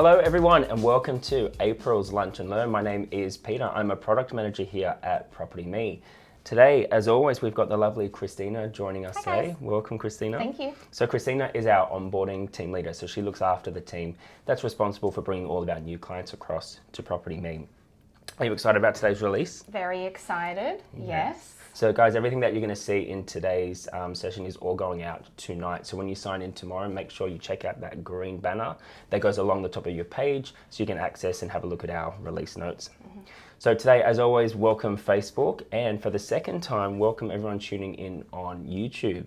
Hello everyone and welcome to April's Lunch and Learn. My name is Peter. I'm a product manager here at Property Me. Today, as always, we've got the lovely Christina joining us today. Guys. Welcome, Christina. Thank you. So Christina is our onboarding team leader, so she looks after the team that's responsible for bringing all of our new clients across to Property Me. Are you excited about today's release? Very excited, yes. So guys, everything that you're going to see in today's session is all going out tonight. So when you sign in tomorrow, make sure you check out that green banner that goes along the top of your page so you can access and have a look at our release notes. So today, as always, welcome Facebook. And for the second time, welcome everyone tuning in on YouTube.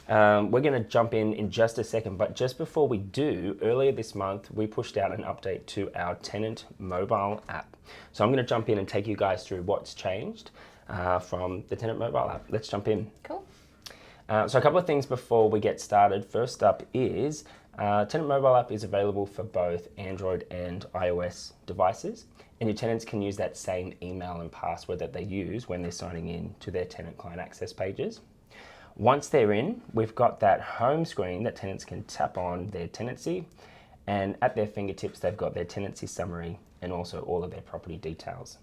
We're going to jump in just a second, but just before we do, earlier this month, we pushed out an update to our Tenant mobile app. So I'm going to jump in and take you guys through what's changed from the Tenant mobile app. Let's jump in. Cool. So a couple of things before we get started. First up is Tenant mobile app is available for both Android and iOS devices, and your tenants can use that same email and password that they use when they're signing in to their tenant client access pages. Once they're in, we've got that home screen that tenants can tap on their tenancy, and at their fingertips they've got their tenancy summary and also all of their property details.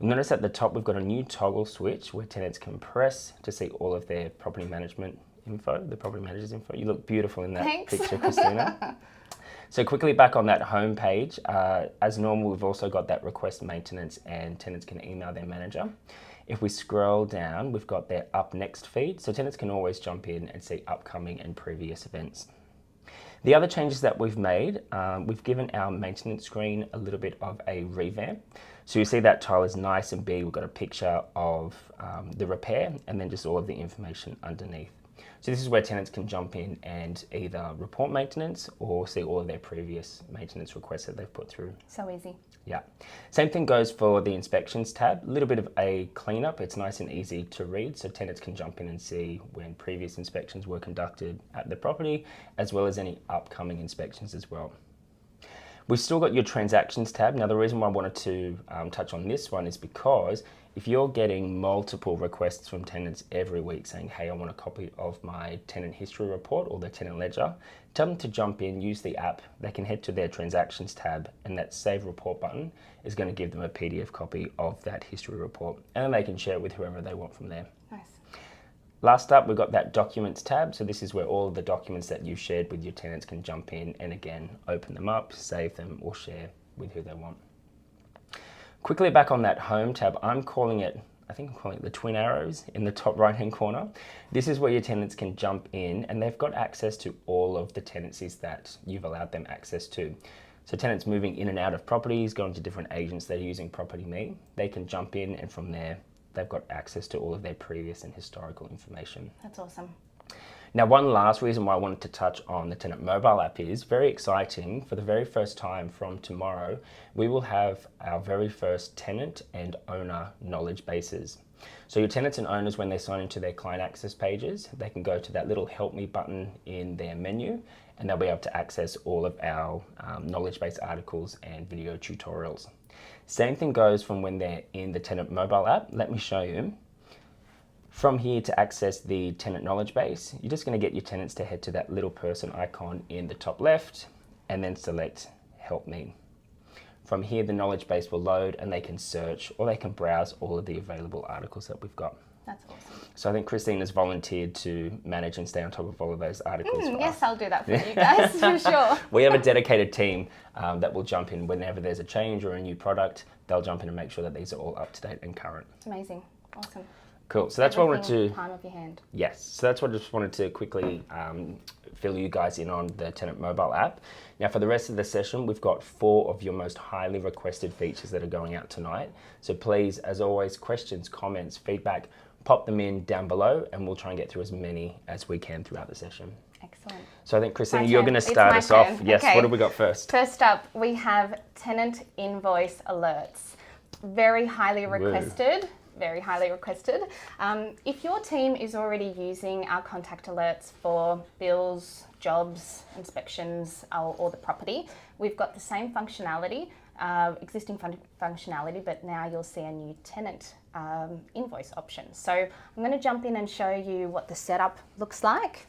Notice at the top we've got a new toggle switch where tenants can press to see all of their property management info, the property manager's info. You look beautiful in that picture, Christina. So quickly back on that home page, as normal we've also got that request maintenance and tenants can email their manager. If we scroll down, we've got their up next feed, so tenants can always jump in and see upcoming and previous events. The other changes that we've made, we've given our maintenance screen a little bit of a revamp. So you see that tile is nice and big. We've got a picture of the repair and then just all of the information underneath. So this is where tenants can jump in and either report maintenance or see all of their previous maintenance requests that they've put through. So easy. Yeah. Same thing goes for the inspections tab. A little bit of a cleanup. It's nice and easy to read, so tenants can jump in and see when previous inspections were conducted at the property, as well as any upcoming inspections as well. We've still got your transactions tab. Now the reason why I wanted to touch on this one is because if you're getting multiple requests from tenants every week saying, hey, I want a copy of my tenant history report or the tenant ledger, tell them to jump in, use the app. They can head to their transactions tab and that save report button is going to give them a PDF copy of that history report, and then they can share it with whoever they want from there. Nice. Last up, we've got that documents tab. So this is where all of the documents that you've shared with your tenants can jump in and again, open them up, save them or share with who they want. Quickly back on that home tab, I think I'm calling it the twin arrows in the top right hand corner. This is where your tenants can jump in and they've got access to all of the tenancies that you've allowed them access to. So tenants moving in and out of properties, going to different agents that are using Property Me, they can jump in and from there they've got access to all of their previous and historical information. That's awesome. Now, one last reason why I wanted to touch on the Tenant mobile app is very exciting. For the very first time from tomorrow, we will have our very first tenant and owner knowledge bases. So your tenants and owners, when they sign into their client access pages, they can go to that little help me button in their menu and they'll be able to access all of our knowledge base articles and video tutorials. Same thing goes from when they're in the Tenant mobile app. Let me show you. From here to access the tenant knowledge base, you're just going to get your tenants to head to that little person icon in the top left and then select help me. From here, the knowledge base will load and they can search or they can browse all of the available articles that we've got. That's awesome. So I think Christina's volunteered to manage and stay on top of all of those articles. Yes, I'll do that for you guys, for sure. We have a dedicated team that will jump in whenever there's a change or a new product. They'll jump in and make sure that these are all up to date and current. It's amazing. Awesome. Cool. So that's what I wanted to. Palm of your hand. Yes. So that's what I just wanted to quickly fill you guys in on the Tenant mobile app. Now, for the rest of the session, we've got 4 of your most highly requested features that are going out tonight. So please, as always, questions, comments, feedback, pop them in down below, and we'll try and get through as many as we can throughout the session. Excellent. So I think, Christina, you're going to start us off. Yes. Okay. What have we got first? First up, we have Tenant Invoice Alerts. Very highly requested. Very highly requested. If your team is already using our contact alerts for bills, jobs, inspections, or the property, we've got the same functionality, existing functionality, but now you'll see a new tenant invoice option. So I'm going to jump in and show you what the setup looks like.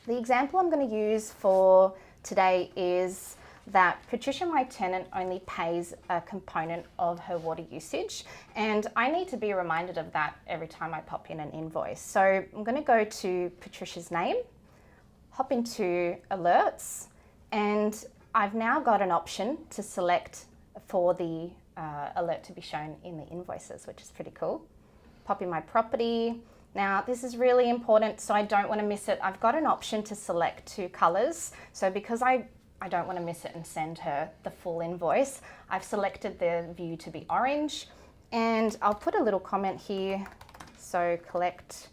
The example I'm going to use for today is that Patricia, my tenant, only pays a component of her water usage, and I need to be reminded of that every time I pop in an invoice. So I'm going to go to Patricia's name, hop into alerts, and I've now got an option to select for the alert to be shown in the invoices, which is pretty cool. Pop in my property. Now this is really important, so I don't want to miss it. I've got an option to select 2 colors. So because I don't want to miss it and send her the full invoice, I've selected the view to be orange, and I'll put a little comment here. So collect,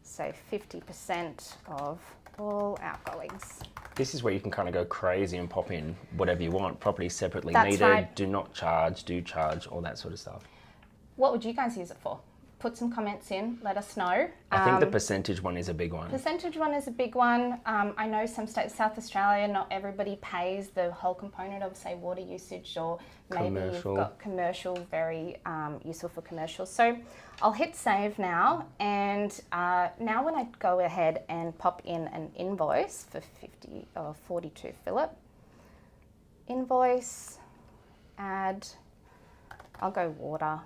say 50% of all outgoings. This is where you can kind of go crazy and pop in whatever you want. Property separately That's needed, right. do not charge, do charge, all that sort of stuff. What would you guys use it for? Put some comments in, let us know. I think the percentage one is a big one. Percentage one is a big one. I know some states, South Australia, not everybody pays the whole component of, say, water usage, or maybe Commercial. you've got commercial, very useful for commercial. So I'll hit save now, and now when I go ahead and pop in an invoice for 42 Philip, invoice, add, I'll go water,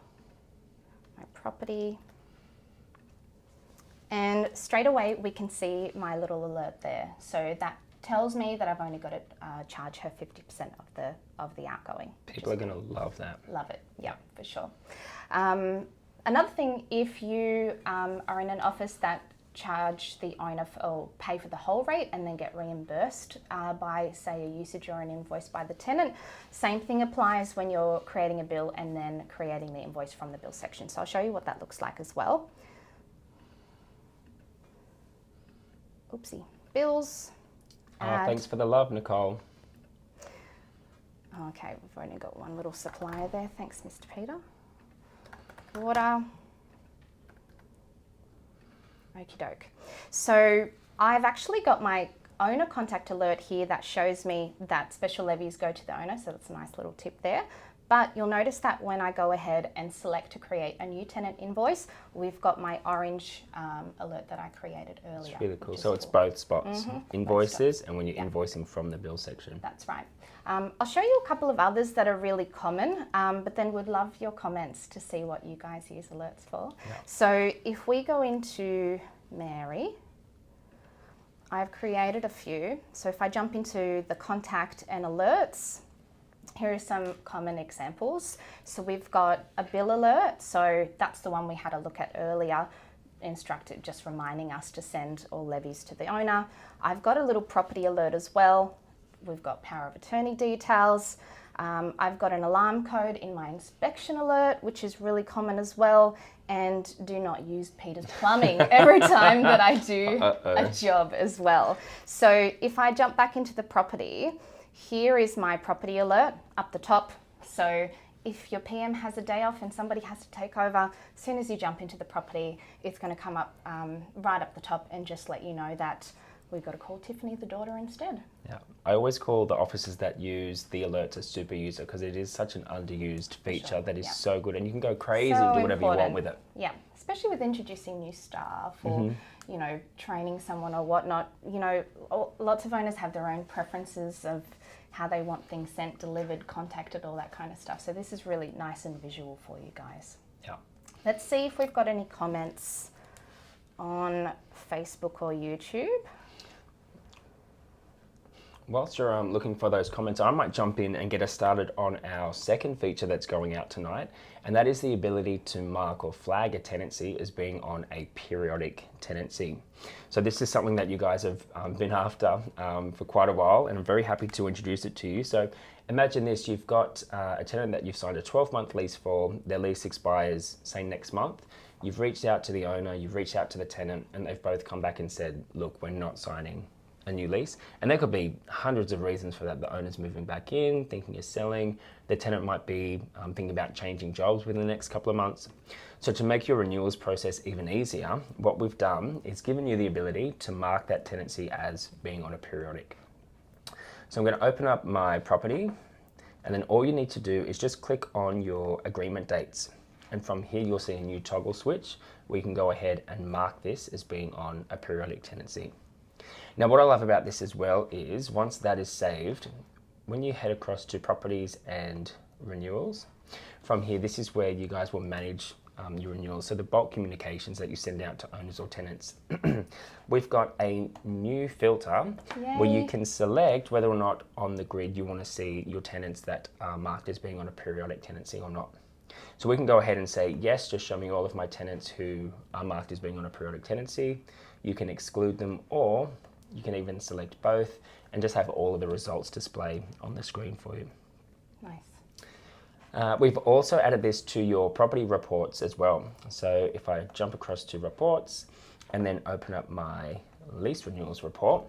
my property, and straight away we can see my little alert there. So that tells me that I've only got to charge her 50% of the outgoing. People are going to love that. Love it, yeah, for sure. Another thing, if you are in an office that charge the owner or pay for the whole rate and then get reimbursed by, say, a usage or an invoice by the tenant, same thing applies when you're creating a bill and then creating the invoice from the bill section. So I'll show you what that looks like as well. Oopsie. Bills. Oh, thanks for the love, Nicole. Okay, we've only got one little supplier there. Thanks, Mr. Peter. Water. Okie doke. So I've actually got my owner contact alert here that shows me that special levies go to the owner, so that's a nice little tip there. But you'll notice that when I go ahead and select to create a new tenant invoice, we've got my orange alert that I created earlier. It's really cool. So it's both spots, invoices and when you're Yeah. invoicing from the bill section. That's right. I'll show you a couple of others that are really common, but then would love your comments to see what you guys use alerts for. Yeah. So if we go into Mary, I've created a few. So if I jump into the contact and alerts, here are some common examples. So we've got a bill alert. So that's the one we had a look at earlier, instructed, just reminding us to send all levies to the owner. I've got a little property alert as well. We've got power of attorney details. I've got an alarm code in my inspection alert, which is really common as well. And do not use Peter's plumbing every time that I do a job as well. So if I jump back into the property, here is my property alert up the top. So if your PM has a day off and somebody has to take over, as soon as you jump into the property, it's going to come up right up the top and just let you know that we've got to call Tiffany, the daughter, instead. Yeah, I always call the offices that use the alerts a super user because it is such an underused feature that is so good, and you can go crazy and do whatever you want with it. Yeah, especially with introducing new staff or you know, training someone or whatnot. You know, lots of owners have their own preferences of how they want things sent, delivered, contacted, all that kind of stuff. So this is really nice and visual for you guys. Yeah. Let's see if we've got any comments on Facebook or YouTube. Whilst you're looking for those comments, I might jump in and get us started on our second feature that's going out tonight, and that is the ability to mark or flag a tenancy as being on a periodic tenancy. So this is something that you guys have been after for quite a while, and I'm very happy to introduce it to you. So imagine this, you've got a tenant that you've signed a 12-month lease for, their lease expires, say, next month. You've reached out to the owner, you've reached out to the tenant, and they've both come back and said, look, we're not signing a new lease. And there could be hundreds of reasons for that. The owner's moving back in, thinking of selling. The tenant might be thinking about changing jobs within the next couple of months. So to make your renewals process even easier, what we've done is given you the ability to mark that tenancy as being on a periodic. So I'm going to open up my property, and then all you need to do is just click on your agreement dates. And from here, you'll see a new toggle switch where you can go ahead and mark this as being on a periodic tenancy. Now, what I love about this as well is once that is saved, when you head across to properties and renewals, from here, this is where you guys will manage your renewals. So the bulk communications that you send out to owners or tenants. We've got a new filter where you can select whether or not on the grid you want to see your tenants that are marked as being on a periodic tenancy or not. So we can go ahead and say, yes, just show me all of my tenants who are marked as being on a periodic tenancy. You can exclude them, or you can even select both and just have all of the results display on the screen for you. Nice. We've also added this to your property reports as well. So if I jump across to reports and then open up my lease renewals report,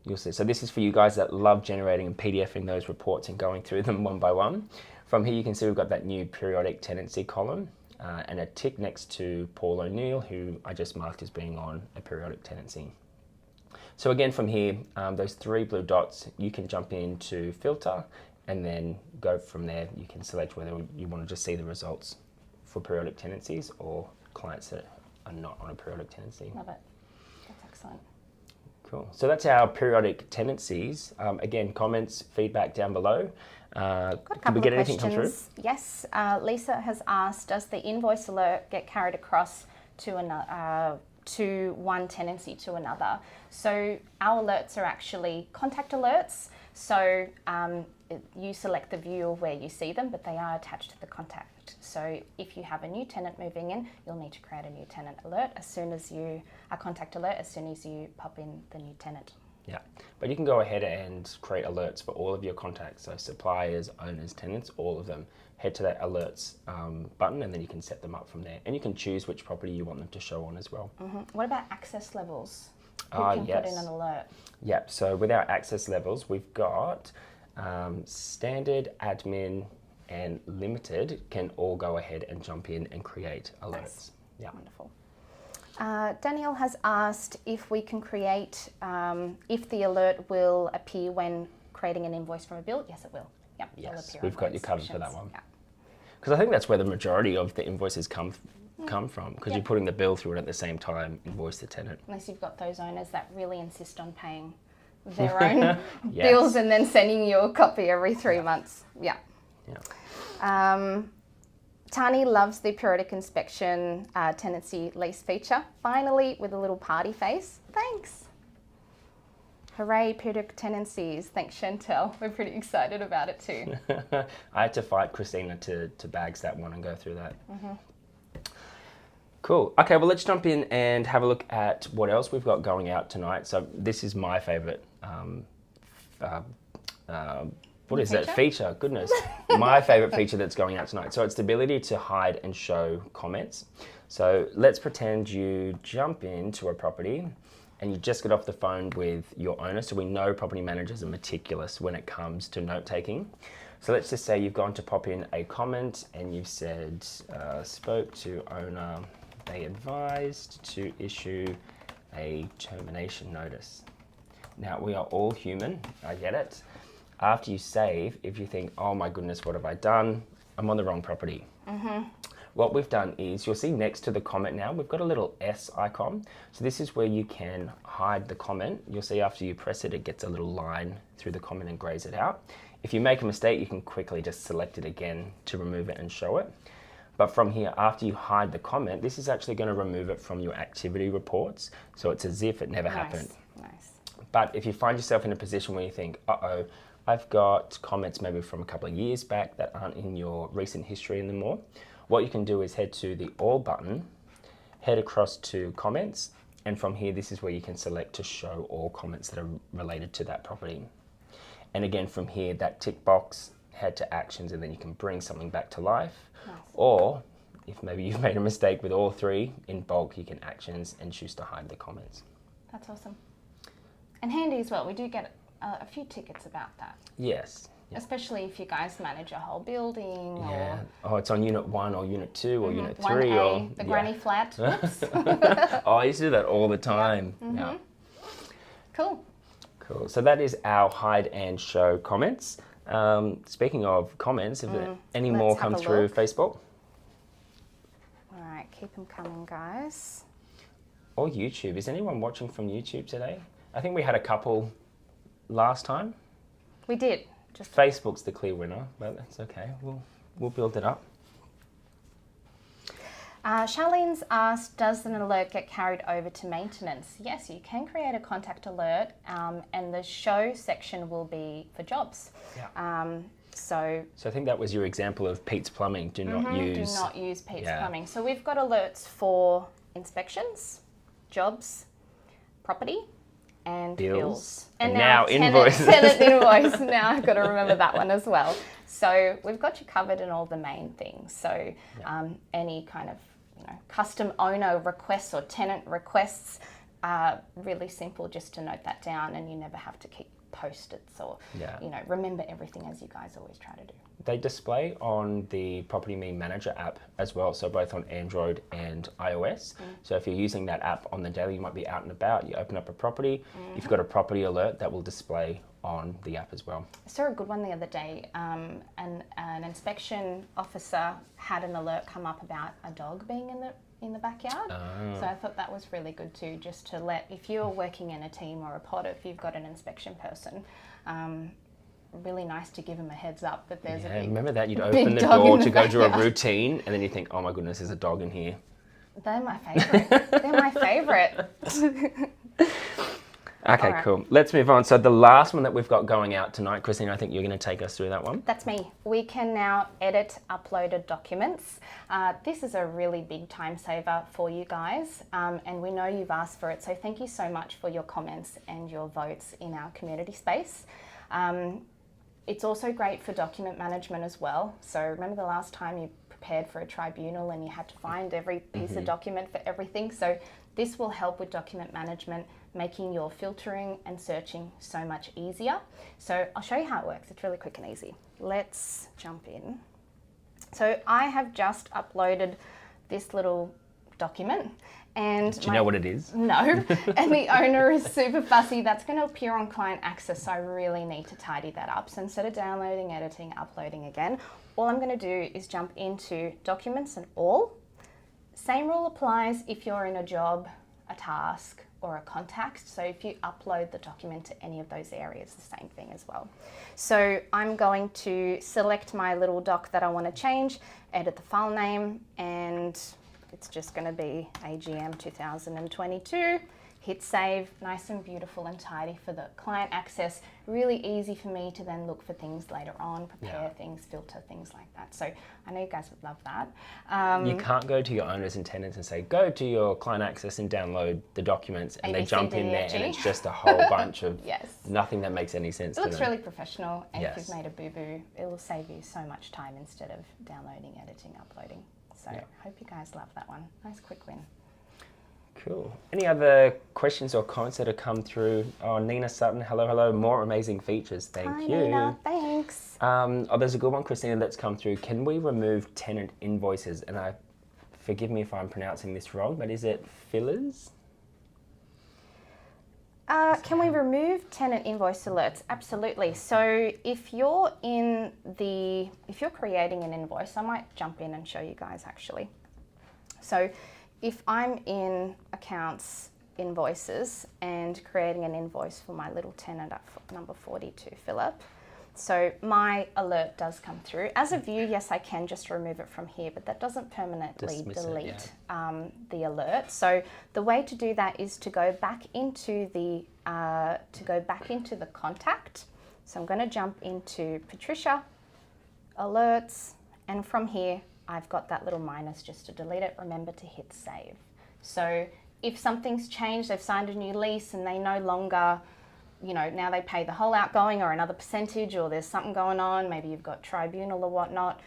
you'll see. So this is for you guys that love generating and PDFing those reports and going through them one by one. From here, you can see we've got that new periodic tenancy column and a tick next to Paul O'Neill, who I just marked as being on a periodic tenancy. So again, from here, those 3 blue dots, you can jump into filter and then go from there. You can select whether you want to just see the results for periodic tenancies or clients that are not on a periodic tenancy. Love it. That's excellent. Cool. So that's our periodic tenancies. Again, comments, feedback down below. Got a Did we couple get of anything come through? questions. Yes, Lisa has asked, does the invoice alert get carried across to another, to one tenancy to another? So our alerts are actually contact alerts. So you select the view of where you see them, but they are attached to the contact. So if you have a new tenant moving in, you'll need to create a new tenant alert as soon as you, a contact alert, as soon as you pop in the new tenant. Yeah, but you can go ahead and create alerts for all of your contacts, so suppliers, owners, tenants, all of them. Head to that alerts button and then you can set them up from there. And you can choose which property you want them to show on as well. Mm-hmm. What about access levels? Who can put in an alert? Yep, so with our access levels, we've got standard, admin, and limited can all go ahead and jump in and create alerts. Nice. Yeah. Wonderful. Danielle has asked if we can create, if the alert will appear when creating an invoice from a bill. Yes, it will. Yep, Yes, we've got you covered for that one. Yeah. Because I think that's where the majority of the invoices come from, because you're putting the bill through it at the same time, invoice the tenant. Unless you've got those owners that really insist on paying their own bills and then sending you a copy every 3 months. Yeah. Tani loves the periodic inspection tenancy lease feature. Finally, with a little party face. Thanks. Hooray, periodic tenancies. Thanks, Chantel. We're pretty excited about it too. I had to fight Christina to bags that one and go through that. Cool. Okay, well, let's jump in and have a look at what else we've got going out tonight. So this is my favourite feature? Goodness. My favourite feature that's going out tonight. So it's the ability to hide and show comments. So let's pretend you jump into a property and you just get off the phone with your owner. So we know property managers are meticulous when it comes to note taking. So let's just say you've gone to pop in a comment and you've said, spoke to owner, they advised to issue a termination notice. Now, we are all human, I get it. After you save, if you think, oh my goodness, what have I done? I'm on the wrong property. What we've done is, you'll see next to the comment now, we've got a little S icon. So this is where you can hide the comment. You'll see after you press it, it gets a little line through the comment and grays it out. If you make a mistake, you can quickly just select it again to remove it and show it. But from here, after you hide the comment, this is actually going to remove it from your activity reports. So it's as if it never happened. Nice. But if you find yourself in a position where you think, uh-oh, I've got comments maybe from a couple of years back that aren't in your recent history anymore, what you can do is head to the All button, head across to Comments, and from here, this is where you can select to show all comments that are related to that property. And again, from here, that tick box, head to Actions, and then you can bring something back to life. Nice. Or, if maybe you've made a mistake with all three, in bulk, you can Actions and choose to hide the comments. That's awesome. And handy as well. We do get a few tickets about that. Yes. Yeah. Especially if you guys manage a whole building. Yeah. Or Oh, it's on Unit 1 or Unit 2 or Unit 3 1A, or... the granny flat. Oops. Oh, I used to do that all the time. Yeah. Cool. Cool. So that is our hide and show comments. Speaking of comments, have there any Let's more have come a through look. Facebook? All right, keep them coming, guys. Or YouTube? Is anyone watching from YouTube today? I think we had a couple last time. We did. Facebook's the clear winner, but that's okay. We'll build it up. Charlene's asked, does an alert get carried over to maintenance? Yes, you can create a contact alert, and the show section will be for jobs. Yeah. So I think that was your example of Pete's Plumbing. Do not use Pete's Plumbing. So we've got alerts for inspections, jobs, property, and bills. And now invoices. Tenant invoice. Now I've got to remember that one as well. So we've got you covered in all the main things. So any kind of custom owner requests or tenant requests are really simple just to note that down, and you never have to keep post-its or remember everything as you guys always try to do. They display on the Property Me Manager app as well, so both on Android and iOS. So if you're using that app on the daily, you might be out and about, you open up a property, you've got a property alert that will display on the app as well. I saw a good one the other day. An inspection officer had an alert come up about a dog being in the backyard. So I thought that was really good too, just to let, if you're working in a team or a pod, if you've got an inspection person, really nice to give them a heads up that there's a big, remember that you'd open the door to go do a routine, and then you think, oh my goodness, there's a dog in here. They're my favourite. They're my favourite. Okay, right. Cool. Let's move on. So the last one that we've got going out tonight, Christine, I think you're going to take us through that one. That's me. We can now edit uploaded documents. This is a really big time saver for you guys, and we know you've asked for it. So thank you so much for your comments and your votes in our community space. It's also great for document management as well. So remember the last time you prepared for a tribunal and you had to find every piece of document for everything. So this will help with document management, making your filtering and searching so much easier. So I'll show you how it works. It's really quick and easy. Let's jump in. So I have just uploaded this little document. And do you know what it is? No, and the owner is super fussy. That's going to appear on client access, so I really need to tidy that up. So instead of downloading, editing, uploading again, all I'm going to do is jump into documents and all. Same rule applies if you're in a job, a task, or a contact. So if you upload the document to any of those areas, the same thing as well. So I'm going to select my little doc that I want to change, edit the file name, and it's just going to be AGM 2022. Hit save, nice and beautiful and tidy for the client access. Really easy for me to then look for things later on, prepare things, filter things like that. So I know you guys would love that. You can't go to your owners and tenants and say, go to your client access and download the documents, and they jump in there and it's just a whole bunch of nothing that makes any sense. It looks really professional, and if you've made a boo-boo, it will save you so much time instead of downloading, editing, uploading. So I hope you guys love that one. Nice quick win. Cool. Any other questions or comments that have come through? Oh, Nina Sutton, hello. More amazing features. Thank you. Hi, Nina. Thanks. There's a good one, Christina, that's come through. Can we remove tenant invoices? And forgive me if I'm pronouncing this wrong, but is it fillers? Can we remove tenant invoice alerts? Absolutely. So if you're creating an invoice, I might jump in and show you guys actually. So if I'm in accounts invoices and creating an invoice for my little tenant at number 42, Philip, so my alert does come through. As a view, yes, I can just remove it from here, but that doesn't permanently delete the alert. So the way to do that is to go back into the contact. So I'm going to jump into Patricia, alerts, and from here I've got that little minus just to delete it. Remember to hit save. So if something's changed, they've signed a new lease and they no longer, now they pay the whole outgoing or another percentage, or there's something going on, maybe you've got tribunal or whatnot,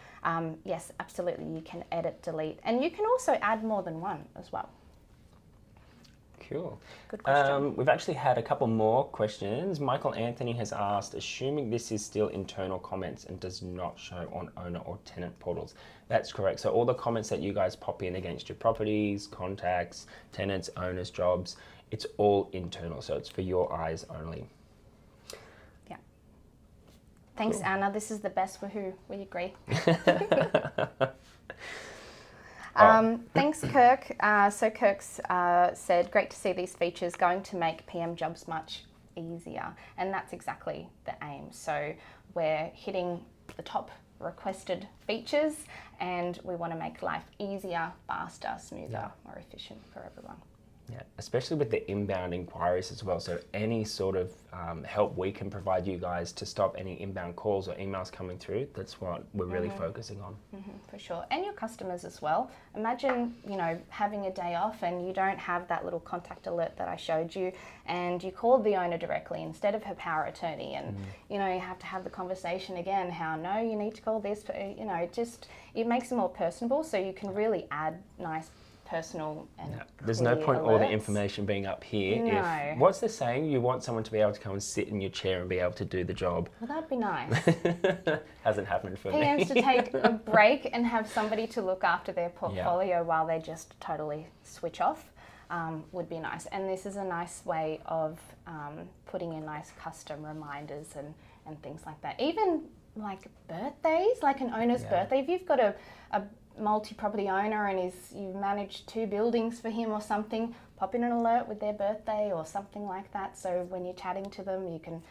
yes, absolutely, you can edit, delete. And you can also add more than one as well. Cool. Good question. We've actually had a couple more questions. Michael Anthony has asked, assuming this is still internal comments and does not show on owner or tenant portals. That's correct. So all the comments that you guys pop in against your properties, contacts, tenants, owners, jobs, it's all internal. So it's for your eyes only. Yeah. Thanks, cool. Anna. This is the best. Woohoo. We agree. Thanks, Kirk. So Kirk's said, great to see these features, going to make PM jobs much easier. And that's exactly the aim. So we're hitting the top requested features, and we want to make life easier, faster, smoother, more efficient for everyone. Yeah, especially with the inbound inquiries as well. So any sort of help we can provide you guys to stop any inbound calls or emails coming through, that's what we're really focusing on. For sure. And your customers as well. Imagine, having a day off and you don't have that little contact alert that I showed you, and you called the owner directly instead of her power attorney, and you have to have the conversation again, how no, you need to call this, it makes it more personable, so you can really add nice personal and there's no point alerts. all the information being up here. No. What's the saying? You want someone to be able to come and sit in your chair and be able to do the job. Well, that'd be nice. Hasn't happened for me. PMs to take a break and have somebody to look after their portfolio while they just totally switch off would be nice. And this is a nice way of putting in nice custom reminders and things like that. Even like birthdays, like an owner's birthday. If you've got a multi-property owner and you've managed 2 buildings for him or something, pop in an alert with their birthday or something like that. So when you're chatting to them, you can,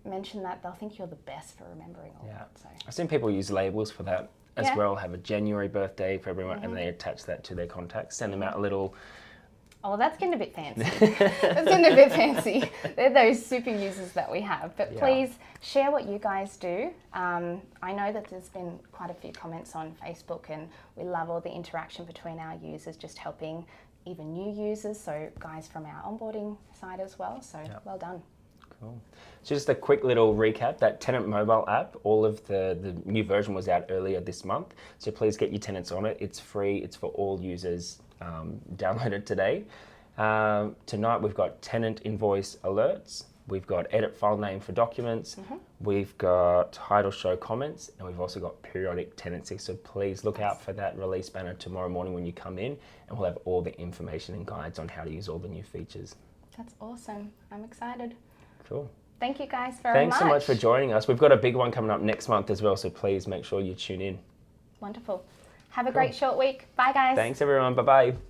mention that. They'll think you're the best for remembering all that. So I've seen people use labels for that as well. Have a January birthday for everyone, and they attach that to their contacts. Send them out a little. Oh, that's getting a bit fancy. That's getting a bit fancy. They're those super users that we have. But please share what you guys do. I know that there's been quite a few comments on Facebook, and we love all the interaction between our users, just helping even new users. So guys from our onboarding side as well. So well done. Cool. So just a quick little recap, that Tenant mobile app, all of the new version was out earlier this month. So please get your tenants on it. It's free. It's for all users. Download it today. Tonight we've got Tenant Invoice Alerts. We've got Edit File Name for documents. We've got Hide or Show comments. And we've also got Periodic Tenancy. So please look out for that release banner tomorrow morning when you come in. And we'll have all the information and guides on how to use all the new features. That's awesome. I'm excited. Cool. Thank you guys very much. Thanks so much for joining us. We've got a big one coming up next month as well. So please make sure you tune in. Wonderful. Have a great short week. Bye, guys. Thanks, everyone. Bye-bye.